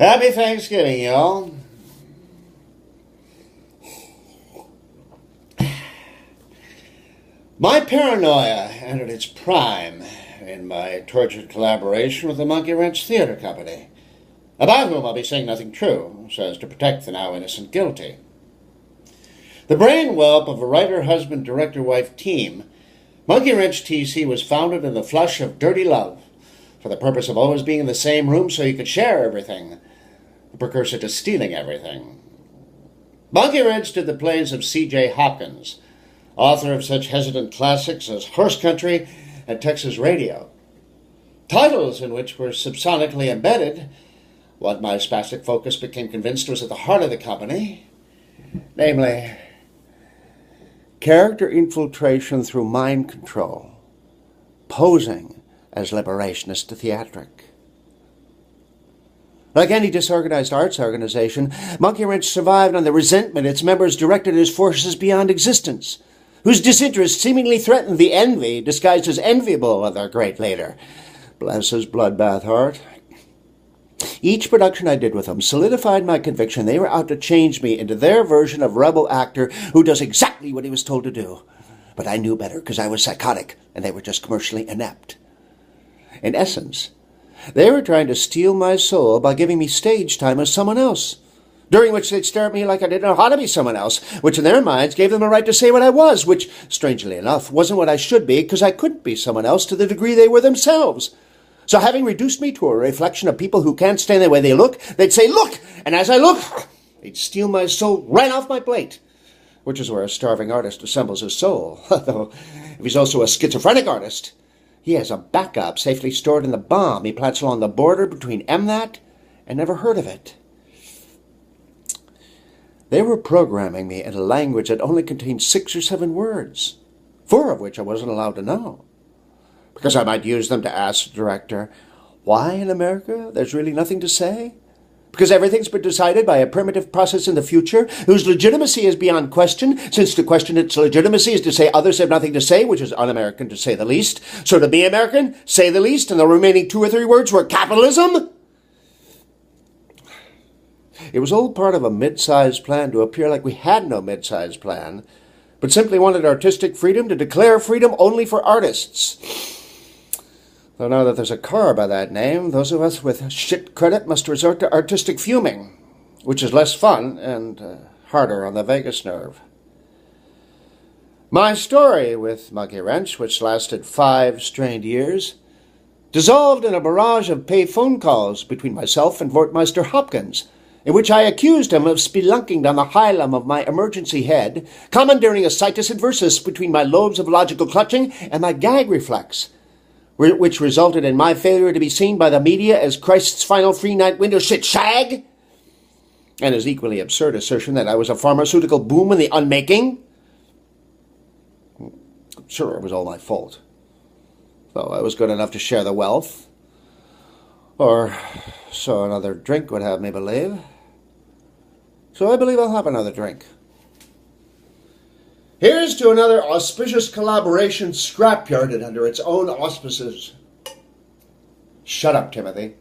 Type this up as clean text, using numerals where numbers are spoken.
Happy Thanksgiving, y'all. My paranoia entered its prime in my tortured collaboration with the Monkey Wrench Theater Company, about whom I'll be saying nothing true, so as to protect the now innocent guilty. The brain whelp of a writer-husband-director-wife team, Monkey Wrench TC was founded in the flush of dirty love, for the purpose of always being in the same room so you could share everything, the precursor to stealing everything. Monkey Wrench did the plays of C.J. Hopkins, author of such hesitant classics as Horse Country and Texas Radio, titles in which were subsonically embedded what my spastic focus became convinced was at the heart of the company, namely, character infiltration through mind control, posing as liberationist to theatric. Like any disorganized arts organization, Monkey Wrench survived on the resentment its members directed as forces beyond existence, whose disinterest seemingly threatened the envy disguised as enviable of their great leader. Bless his bloodbath heart. Each production I did with them solidified my conviction they were out to change me into their version of rebel actor who does exactly what he was told to do. But I knew better because I was psychotic, and they were just commercially inept. In essence, they were trying to steal my soul by giving me stage time as someone else, during which they'd stare at me like I didn't know how to be someone else, which in their minds gave them a right to say what I was, which, strangely enough, wasn't what I should be, because I couldn't be someone else to the degree they were themselves. So having reduced me to a reflection of people who can't stand the way they look, they'd say, "Look!" And as I look, they'd steal my soul right off my plate, which is where a starving artist assembles his soul. Though, if he's also a schizophrenic artist, he has a backup safely stored in the bomb he plants along the border between MThat and never heard of it. They were programming me in a language that only contained 6 or 7 words, 4 of which I wasn't allowed to know, because I might use them to ask the director, why in America there's really nothing to say? Because everything's been decided by a primitive process in the future, whose legitimacy is beyond question, since to question its legitimacy is to say others have nothing to say, which is un-American to say the least. So to be American, say the least, and the remaining 2 or 3 words were capitalism? It was all part of a mid-sized plan to appear like we had no mid-sized plan, but simply wanted artistic freedom to declare freedom only for artists. Though now that there's a car by that name, those of us with shit credit must resort to artistic fuming, which is less fun and harder on the vagus nerve. My story with Monkey Wrench, which lasted 5 strained years, dissolved in a barrage of paid phone calls between myself and Vortmeister Hopkins, in which I accused him of spelunking down the hilum of my emergency head, commandeering a situs inversus between my lobes of logical clutching and my gag reflex, which resulted in my failure to be seen by the media as Christ's final free night window shit shag, and his equally absurd assertion that I was a pharmaceutical boom in the unmaking. Sure, it was all my fault, though I was good enough to share the wealth, or so another drink would have me believe. So I believe I'll have another drink. Here's to another auspicious collaboration scrapyarded under its own auspices. Shut up, Timothy.